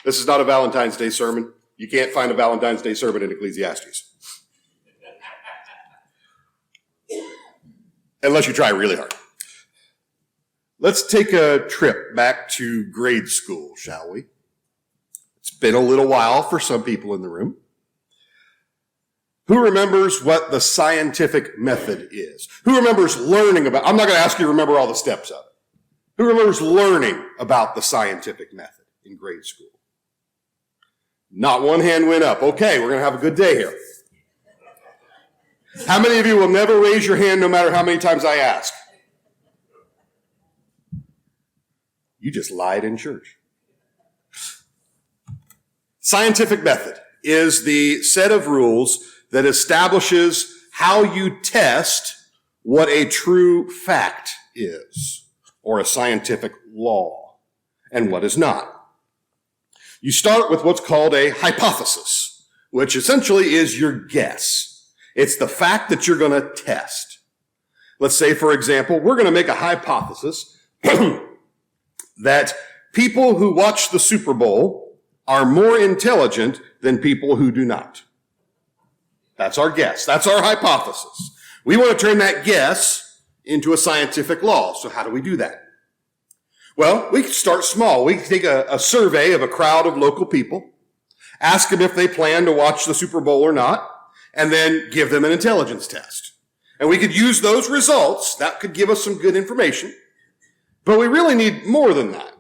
This is not a Valentine's Day sermon. You can't find a Valentine's Day sermon in Ecclesiastes. Unless you try really hard. Let's take a trip back to grade school, shall we? It's been a little while for some people in the room. Who remembers what the scientific method is? Who remembers learning about, I'm not going to ask you to remember all the steps of it. Who remembers learning about the scientific method in grade school? Not one hand went up. Okay, we're going to have a good day here. How many of you will never raise your hand no matter how many times I ask? You just lied in church. Scientific method is the set of rules that establishes how you test what a true fact is, or a scientific law, and what is not. You start with what's called a hypothesis, which essentially is your guess. It's the fact that you're going to test. Let's say, for example, we're going to make a hypothesis that people who watch the Super Bowl are more intelligent than people who do not. That's our guess. That's our hypothesis. We want to turn that guess into a scientific law. So how do we do that? Well, we can start small. We can take a survey of a crowd of local people, ask them if they plan to watch the Super Bowl or not, and then give them an intelligence test. And we could use those results. That could give us some good information. But we really need more than that.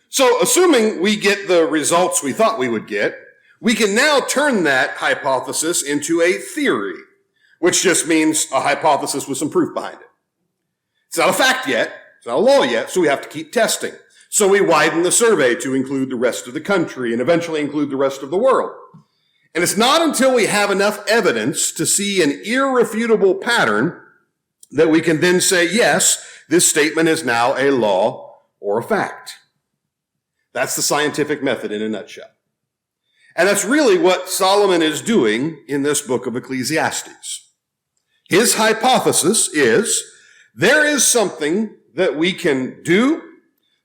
So assuming we get the results we thought we would get, we can now turn that hypothesis into a theory, which just means a hypothesis with some proof behind it. It's not a fact yet. It's not a law yet, so we have to keep testing. So we widen the survey to include the rest of the country and eventually include the rest of the world. And it's not until we have enough evidence to see an irrefutable pattern that we can then say, yes, this statement is now a law or a fact. That's the scientific method in a nutshell. And that's really what Solomon is doing in this book of Ecclesiastes. His hypothesis is there is something that we can do,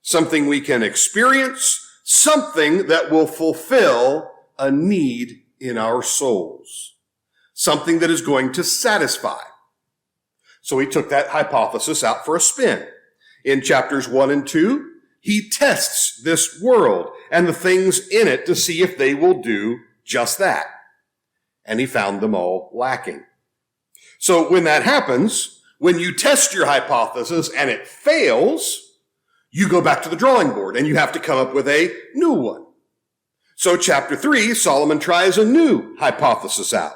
something we can experience, something that will fulfill a need in our souls, something that is going to satisfy. So he took that hypothesis out for a spin. In chapters 1 and 2, he tests this world and the things in it to see if they will do just that. And he found them all lacking. So when that happens, when you test your hypothesis and it fails, you go back to the drawing board and you have to come up with a new one. So chapter 3, Solomon tries a new hypothesis out.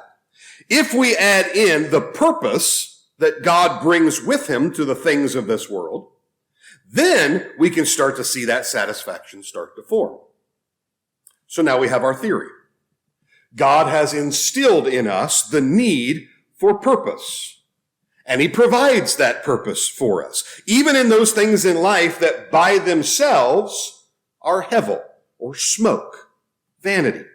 If we add in the purpose that God brings with him to the things of this world, then we can start to see that satisfaction start to form. So now we have our theory. God has instilled in us the need for purpose. And he provides that purpose for us, even in those things in life that by themselves are Hevel, or smoke, vanity.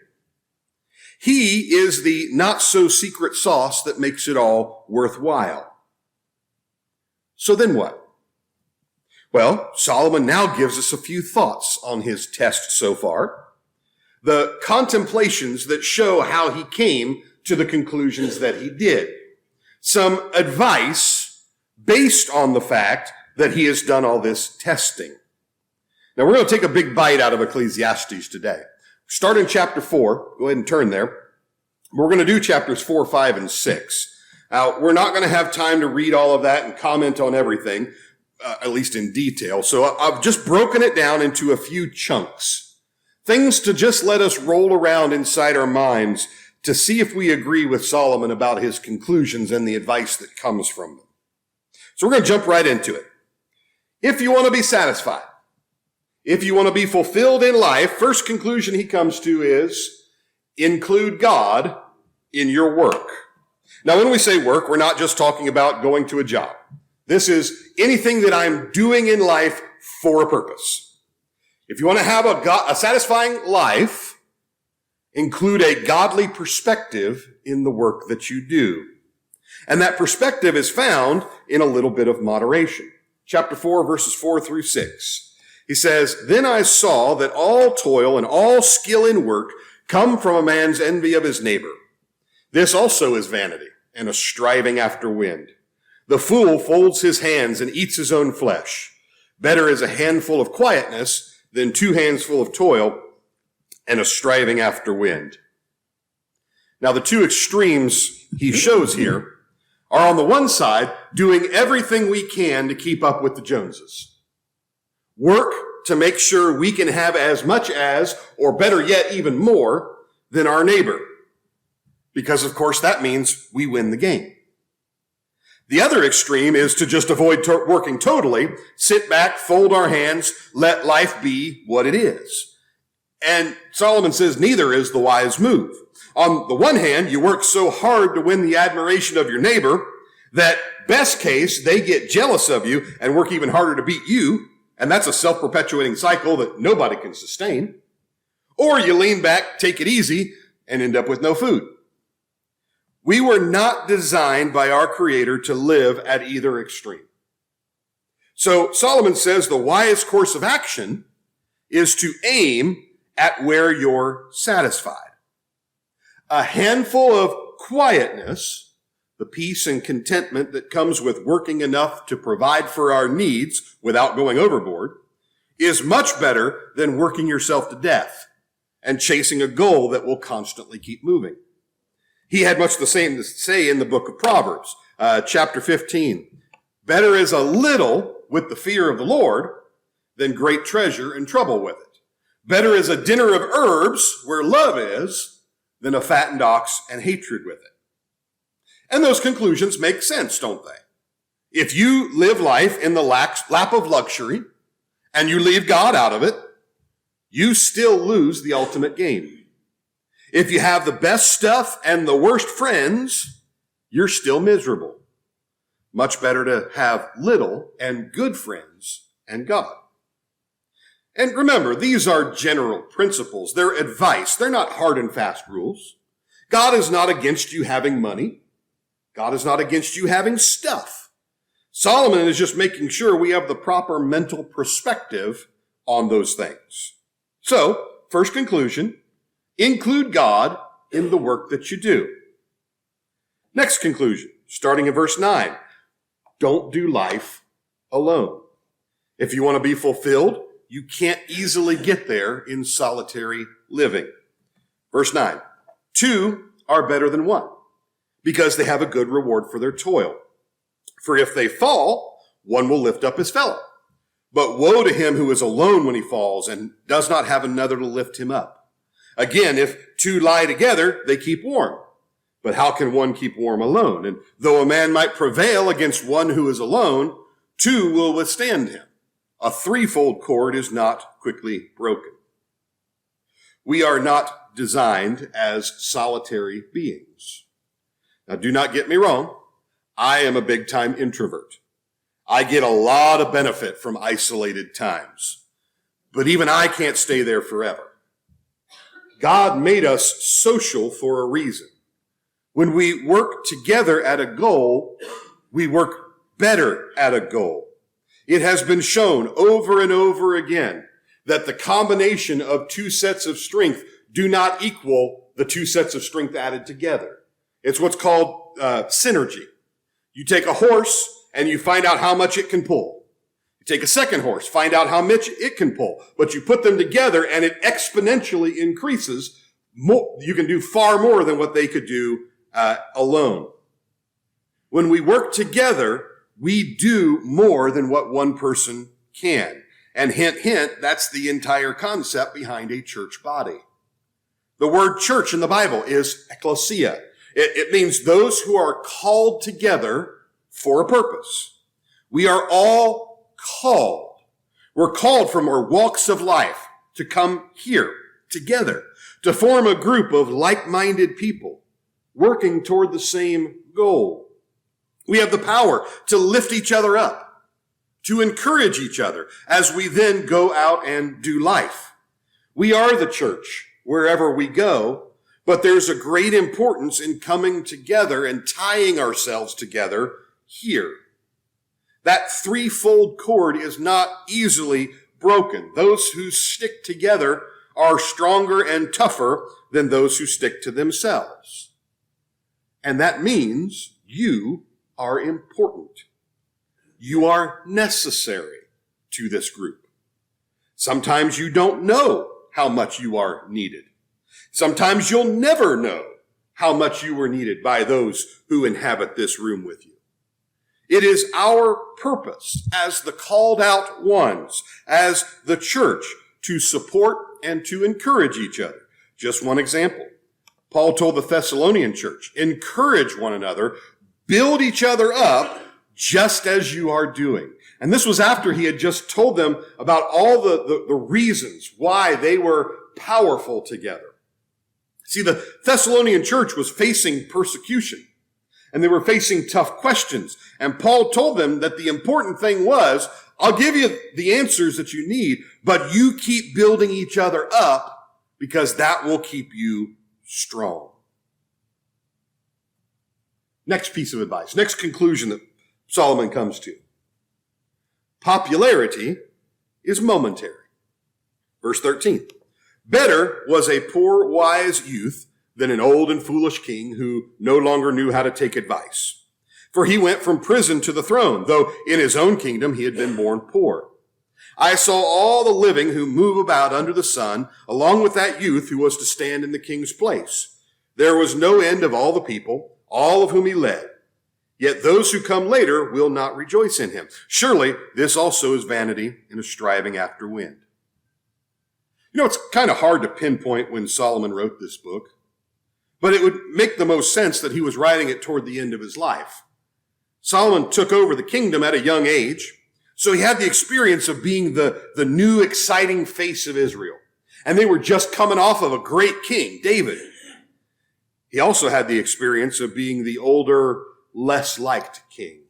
He is the not-so-secret sauce that makes it all worthwhile. So then what? Well, Solomon now gives us a few thoughts on his test so far, the contemplations that show how he came to the conclusions that he did, some advice based on the fact that he has done all this testing. Now, we're going to take a big bite out of Ecclesiastes today. Start in chapter 4. Go ahead and turn there. We're going to do chapters 4, 5, and 6. Now, we're not going to have time to read all of that and comment on everything, at least in detail. So I've just broken it down into a few chunks. Things to just let us roll around inside our minds to see if we agree with Solomon about his conclusions and the advice that comes from them. So we're going to jump right into it. If you want to be satisfied, if you want to be fulfilled in life, first conclusion he comes to is include God in your work. Now, when we say work, we're not just talking about going to a job. This is anything that I'm doing in life for a purpose. If you want to have a satisfying life, include a godly perspective in the work that you do. And that perspective is found in a little bit of moderation. Chapter 4, verses 4 through 6. He says, "Then I saw that all toil and all skill in work come from a man's envy of his neighbor. This also is vanity and a striving after wind. The fool folds his hands and eats his own flesh. Better is a handful of quietness than 2 hands full of toil and a striving after wind." Now, the two extremes he shows here are, on the one side, doing everything we can to keep up with the Joneses. Work to make sure we can have as much as, or better yet, even more than our neighbor. Because, of course, that means we win the game. The other extreme is to just avoid working totally, sit back, fold our hands, let life be what it is. And Solomon says neither is the wise move. On the one hand, you work so hard to win the admiration of your neighbor that, best case, they get jealous of you and work even harder to beat you, and that's a self-perpetuating cycle that nobody can sustain. Or you lean back, take it easy, and end up with no food. We were not designed by our Creator to live at either extreme. So Solomon says the wise course of action is to aim at where you're satisfied. A handful of quietness, the peace and contentment that comes with working enough to provide for our needs without going overboard, is much better than working yourself to death and chasing a goal that will constantly keep moving. He had much the same to say in the book of Proverbs, chapter 15. Better is a little with the fear of the Lord than great treasure and trouble with it. Better is a dinner of herbs where love is than a fattened ox and hatred with it. And those conclusions make sense, don't they? If you live life in the lap of luxury and you leave God out of it, you still lose the ultimate game. If you have the best stuff and the worst friends, you're still miserable. Much better to have little and good friends and God. And remember, these are general principles. They're advice. They're not hard and fast rules. God is not against you having money. God is not against you having stuff. Solomon is just making sure we have the proper mental perspective on those things. So, first conclusion, include God in the work that you do. Next conclusion, starting in verse 9, don't do life alone. If you want to be fulfilled, you can't easily get there in solitary living. Verse 9, 2 are better than 1 because they have a good reward for their toil. For if they fall, one will lift up his fellow. But woe to him who is alone when he falls and does not have another to lift him up. Again, if 2 lie together, they keep warm. But how can one keep warm alone? And though a man might prevail against one who is alone, 2 will withstand him. A 3-fold cord is not quickly broken. We are not designed as solitary beings. Now, do not get me wrong. I am a big-time introvert. I get a lot of benefit from isolated times. But even I can't stay there forever. God made us social for a reason. When we work together at a goal, we work better at a goal. It has been shown over and over again that the combination of 2 sets of strength do not equal the 2 sets of strength added together. It's what's called synergy. You take a horse and you find out how much it can pull. You take a second horse, find out how much it can pull. But you put them together and it exponentially increases. You can do far more than what they could do alone. When we work together, we do more than what one person can. And hint, hint, that's the entire concept behind a church body. The word church in the Bible is ecclesia. It means those who are called together for a purpose. We are all called. We're called from our walks of life to come here together, to form a group of like-minded people working toward the same goal. We have the power to lift each other up, to encourage each other as we then go out and do life. We are the church wherever we go, but there's a great importance in coming together and tying ourselves together here. That 3-fold cord is not easily broken. Those who stick together are stronger and tougher than those who stick to themselves. And that means you are important. You are necessary to this group. Sometimes you don't know how much you are needed. Sometimes you'll never know how much you were needed by those who inhabit this room with you. It is our purpose as the called out ones, as the church, to support and to encourage each other. Just one example. Paul told the Thessalonian church, encourage one another, build each other up, just as you are doing. And this was after he had just told them about all the reasons why they were powerful together. See, the Thessalonian church was facing persecution, and they were facing tough questions. And Paul told them that the important thing was, I'll give you the answers that you need, but you keep building each other up because that will keep you strong. Next piece of advice, next conclusion that Solomon comes to. Popularity is momentary. Verse 13. Better was a poor wise youth than an old and foolish king who no longer knew how to take advice. For he went from prison to the throne, though in his own kingdom he had been born poor. I saw all the living who move about under the sun, along with that youth who was to stand in the king's place. There was no end of all the people, all of whom he led. Yet those who come later will not rejoice in him. Surely this also is vanity and a striving after wind. You know, it's kind of hard to pinpoint when Solomon wrote this book, but it would make the most sense that he was writing it toward the end of his life. Solomon took over the kingdom at a young age, so he had the experience of being the new exciting face of Israel. And they were just coming off of a great king, David. He also had the experience of being the older, less liked king.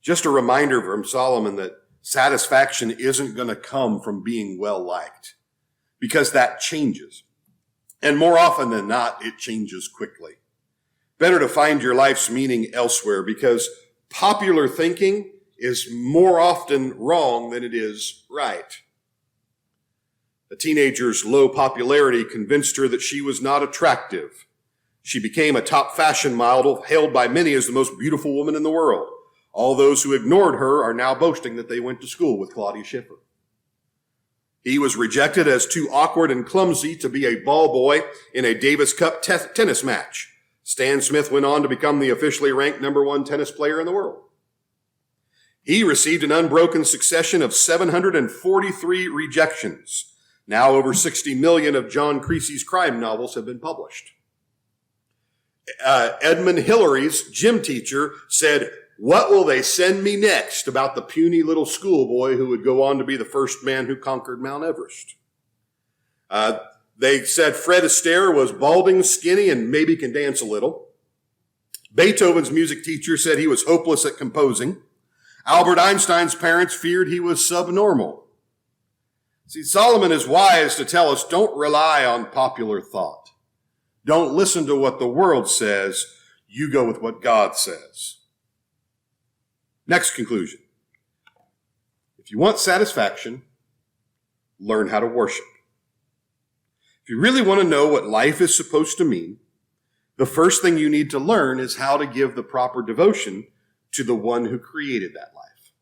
Just a reminder from Solomon that satisfaction isn't going to come from being well liked, because that changes. And more often than not, it changes quickly. Better to find your life's meaning elsewhere, because popular thinking is more often wrong than it is right. A teenager's low popularity convinced her that she was not attractive. She became a top fashion model, hailed by many as the most beautiful woman in the world. All those who ignored her are now boasting that they went to school with Claudia Schiffer. He was rejected as too awkward and clumsy to be a ball boy in a Davis Cup tennis match. Stan Smith went on to become the officially ranked #1 tennis player in the world. He received an unbroken succession of 743 rejections. Now over 60 million of John Creasy's crime novels have been published. Edmund Hillary's gym teacher said, "What will they send me next?" about the puny little schoolboy who would go on to be the first man who conquered Mount Everest. They said Fred Astaire was balding, skinny, and maybe can dance a little. Beethoven's music teacher said he was hopeless at composing. Albert Einstein's parents feared he was subnormal. See, Solomon is wise to tell us, don't rely on popular thought. Don't listen to what the world says. You go with what God says. Next conclusion. If you want satisfaction, learn how to worship. If you really want to know what life is supposed to mean, the first thing you need to learn is how to give the proper devotion to the one who created that life.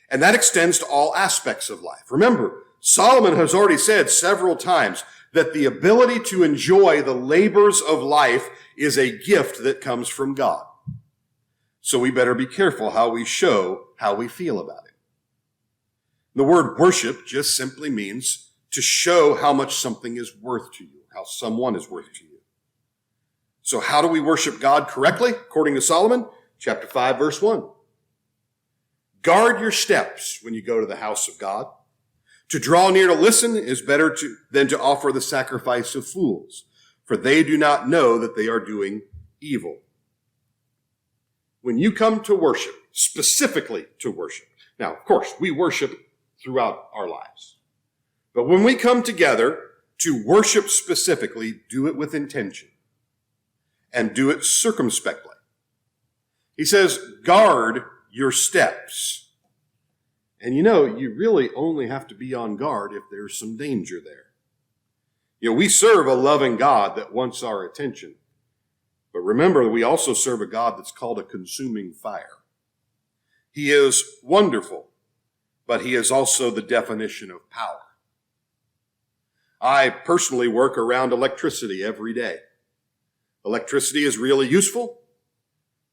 And that extends to all aspects of life. Remember, Solomon has already said several times that the ability to enjoy the labors of life is a gift that comes from God. So we better be careful how we show how we feel about it. The word worship just simply means to show how much something is worth to you, how someone is worth to you. So how do we worship God correctly? According to Solomon, chapter 5, verse 1. Guard your steps when you go to the house of God. To draw near to listen is better than to offer the sacrifice of fools, for they do not know that they are doing evil. When you come to worship, specifically to worship, now, of course, we worship throughout our lives. But when we come together to worship specifically, do it with intention and do it circumspectly. He says, guard your steps. And you really only have to be on guard if there's some danger there. We serve a loving God that wants our attention. But remember, we also serve a God that's called a consuming fire. He is wonderful, but he is also the definition of power. I personally work around electricity every day. Electricity is really useful,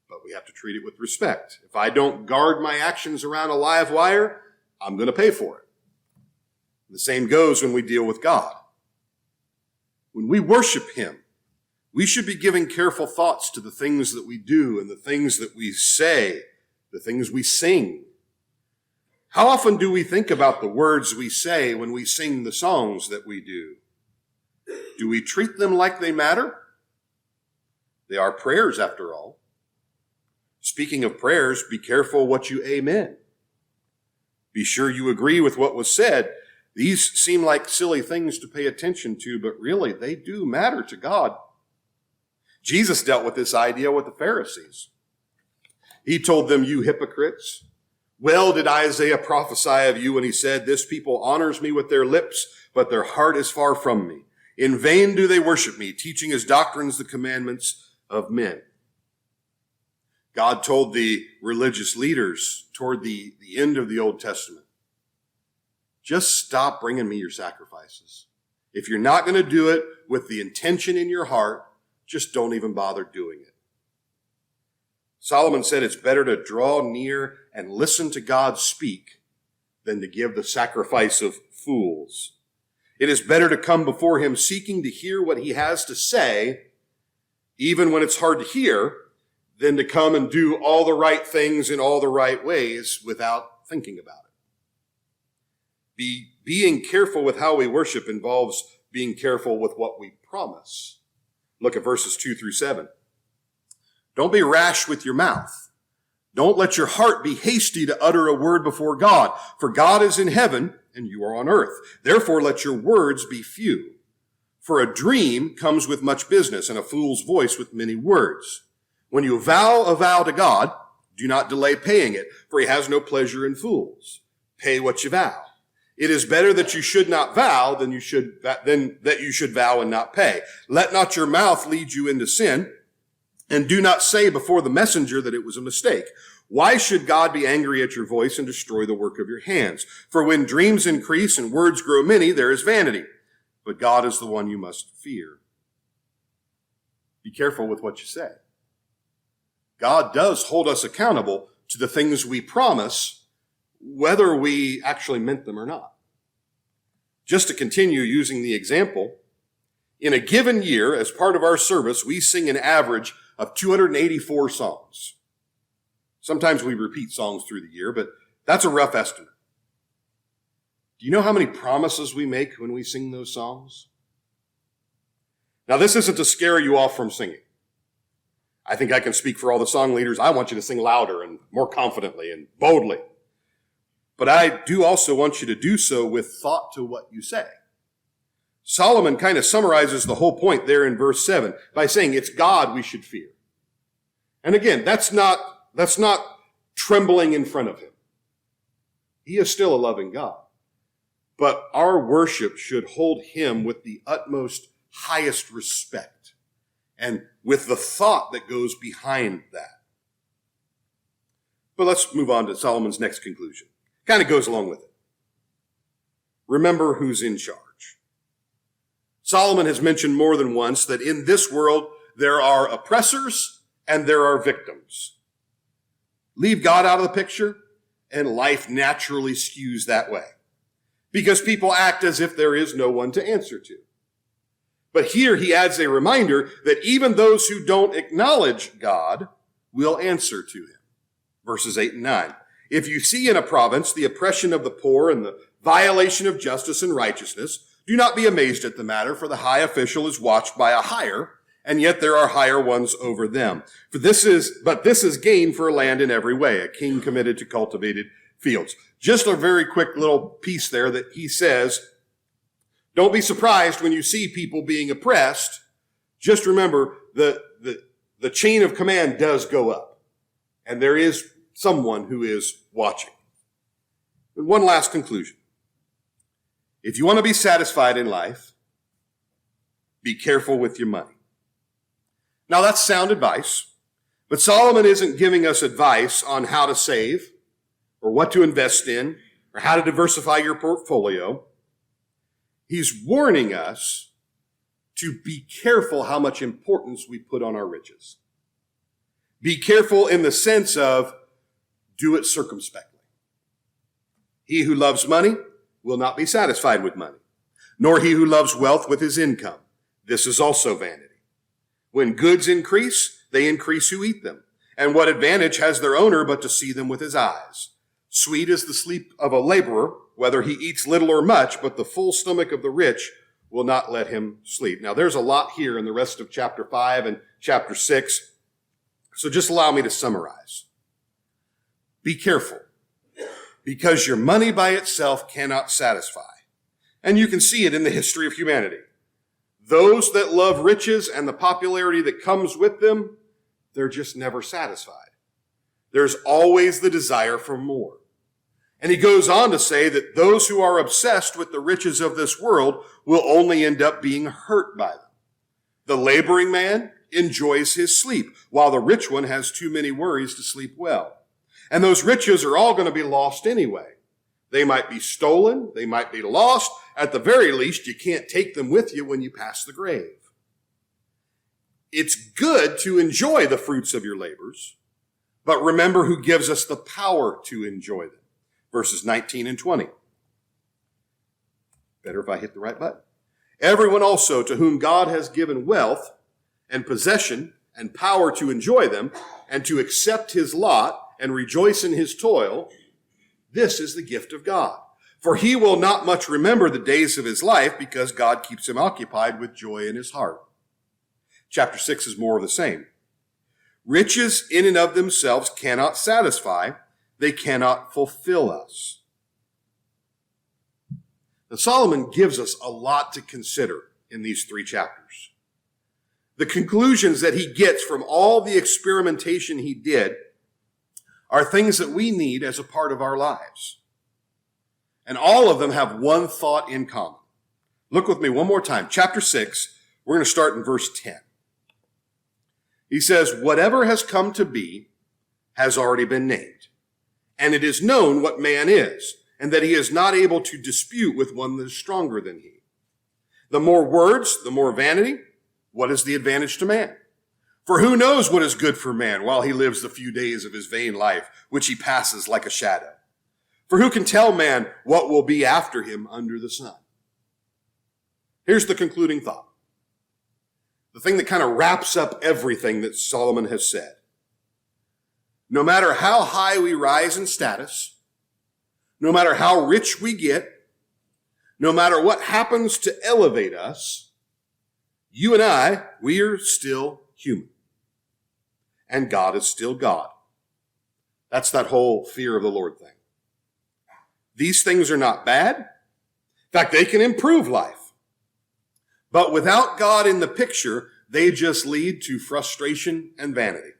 but we have to treat it with respect. If I don't guard my actions around a live wire, I'm going to pay for it. The same goes when we deal with God. When we worship him, we should be giving careful thoughts to the things that we do and the things that we say, the things we sing. How often do we think about the words we say when we sing the songs that we do? Do we treat them like they matter? They are prayers, after all. Speaking of prayers, be careful what you amen. Be sure you agree with what was said. These seem like silly things to pay attention to, but really they do matter to God. Jesus dealt with this idea with the Pharisees. He told them, "You hypocrites, well did Isaiah prophesy of you when he said, 'This people honors me with their lips, but their heart is far from me. In vain do they worship me, teaching as doctrines the commandments of men.'" God told the religious leaders toward the end of the Old Testament, just stop bringing me your sacrifices. If you're not going to do it with the intention in your heart, just don't even bother doing it. Solomon said it's better to draw near and listen to God speak than to give the sacrifice of fools. It is better to come before him seeking to hear what he has to say, even when it's hard to hear, than to come and do all the right things in all the right ways without thinking about it. Being careful with how we worship involves being careful with what we promise. Look at verses 2-7. Don't be rash with your mouth. Don't let your heart be hasty to utter a word before God, for God is in heaven and you are on earth. Therefore let your words be few. For a dream comes with much business, and a fool's voice with many words. When you vow a vow to God, do not delay paying it, for he has no pleasure in fools. Pay what you vow. It is better that you should not vow than that you should vow and not pay. Let not your mouth lead you into sin, and do not say before the messenger that it was a mistake. Why should God be angry at your voice and destroy the work of your hands? For when dreams increase and words grow many, there is vanity. But God is the one you must fear. Be careful with what you say. God does hold us accountable to the things we promise, whether we actually meant them or not. Just to continue using the example, in a given year, as part of our service, we sing an average of 284 songs. Sometimes we repeat songs through the year, but that's a rough estimate. Do you know how many promises we make when we sing those songs? Now, this isn't to scare you off from singing. I think I can speak for all the song leaders. I want you to sing louder and more confidently and boldly. But I do also want you to do so with thought to what you say. Solomon kind of summarizes the whole point there in verse 7 by saying it's God we should fear. And again, that's not trembling in front of him. He is still a loving God. But our worship should hold him with the utmost, highest respect and with the thought that goes behind that. But let's move on to Solomon's next conclusion. Kind of goes along with it. Remember who's in charge. Solomon has mentioned more than once that in this world there are oppressors and there are victims. Leave God out of the picture, and life naturally skews that way, because people act as if there is no one to answer to. But here he adds a reminder that even those who don't acknowledge God will answer to him. Verses 8 and 9. If you see in a province the oppression of the poor and the violation of justice and righteousness, do not be amazed at the matter, for the high official is watched by a higher, and yet there are higher ones over them. But this is gain for a land in every way, a king committed to cultivated fields. Just a very quick little piece there that he says, don't be surprised when you see people being oppressed. Just remember the chain of command does go up, and there is someone who is watching. And one last conclusion. If you want to be satisfied in life, be careful with your money. Now that's sound advice, but Solomon isn't giving us advice on how to save or what to invest in or how to diversify your portfolio. He's warning us to be careful how much importance we put on our riches. Be careful in the sense of do it circumspectly. He who loves money will not be satisfied with money, nor he who loves wealth with his income. This is also vanity. When goods increase, they increase who eat them. And what advantage has their owner but to see them with his eyes? Sweet is the sleep of a laborer, whether he eats little or much, but the full stomach of the rich will not let him sleep. Now, there's a lot here in the rest of chapter 5 and chapter 6. So just allow me to summarize. Be careful, because your money by itself cannot satisfy. And you can see it in the history of humanity. Those that love riches and the popularity that comes with them, they're just never satisfied. There's always the desire for more. And he goes on to say that those who are obsessed with the riches of this world will only end up being hurt by them. The laboring man enjoys his sleep, while the rich one has too many worries to sleep well. And those riches are all going to be lost anyway. They might be stolen. They might be lost. At the very least, you can't take them with you when you pass the grave. It's good to enjoy the fruits of your labors, but remember who gives us the power to enjoy them. Verses 19 and 20. Better if I hit the right button. Everyone also to whom God has given wealth and possession and power to enjoy them and to accept his lot and rejoice in his toil, this is the gift of God. For he will not much remember the days of his life because God keeps him occupied with joy in his heart. Chapter 6 is more of the same. Riches in and of themselves cannot satisfy. They cannot fulfill us. Now, Solomon gives us a lot to consider in these 3 chapters. The conclusions that he gets from all the experimentation he did are things that we need as a part of our lives. And all of them have one thought in common. Look with me one more time. Chapter 6, we're going to start in verse 10. He says, whatever has come to be has already been named. And it is known what man is, and that he is not able to dispute with one that is stronger than he. The more words, the more vanity. What is the advantage to man? For who knows what is good for man while he lives the few days of his vain life, which he passes like a shadow? For who can tell man what will be after him under the sun? Here's the concluding thought. The thing that kind of wraps up everything that Solomon has said. No matter how high we rise in status, no matter how rich we get, no matter what happens to elevate us, you and I, we are still human. And God is still God. That's that whole fear of the Lord thing. These things are not bad. In fact, they can improve life. But without God in the picture, they just lead to frustration and vanity.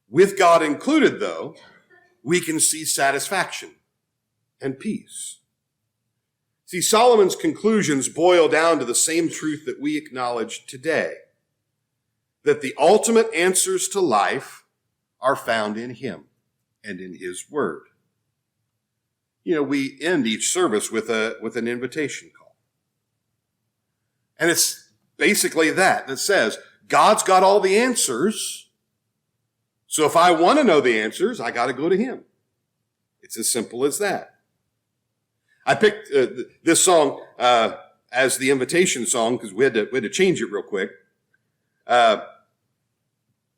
With God included, though, we can see satisfaction and peace. See, Solomon's conclusions boil down to the same truth that we acknowledge today, that the ultimate answers to life are found in him and in his word. You know, we end each service with an invitation call. And it's basically that says, God's got all the answers. So if I want to know the answers, I got to go to him. It's as simple as that. I picked this song as the invitation song because we had to change it real quick. But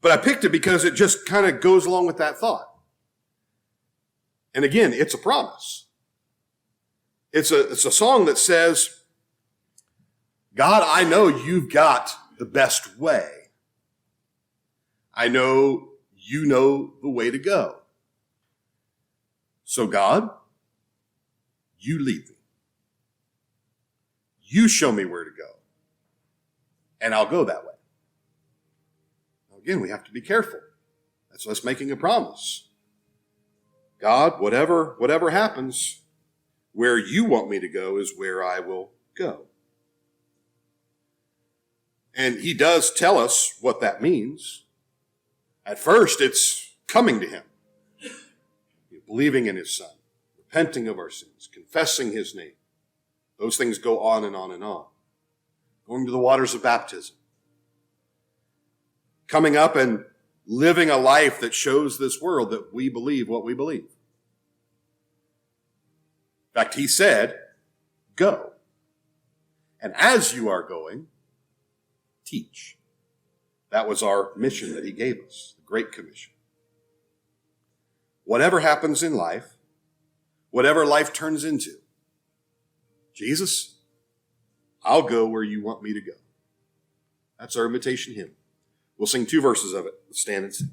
I picked it because it just kind of goes along with that thought. And again, it's a promise. It's a song that says, God, I know you've got the best way. I know you know the way to go. So God, you lead me. You show me where to go. And I'll go that way. Now again, we have to be careful. That's us making a promise. God, whatever happens, where you want me to go is where I will go. And he does tell us what that means. At first, it's coming to him, believing in his Son, repenting of our sins, confessing his name. Those things go on and on and on. Going to the waters of baptism. Coming up and living a life that shows this world that we believe what we believe. In fact, he said, go. And as you are going, teach. That was our mission that he gave us, the Great Commission. Whatever happens in life, whatever life turns into, Jesus, I'll go where you want me to go. That's our invitation hymn. We'll sing 2 verses of it. Let's stand and sing.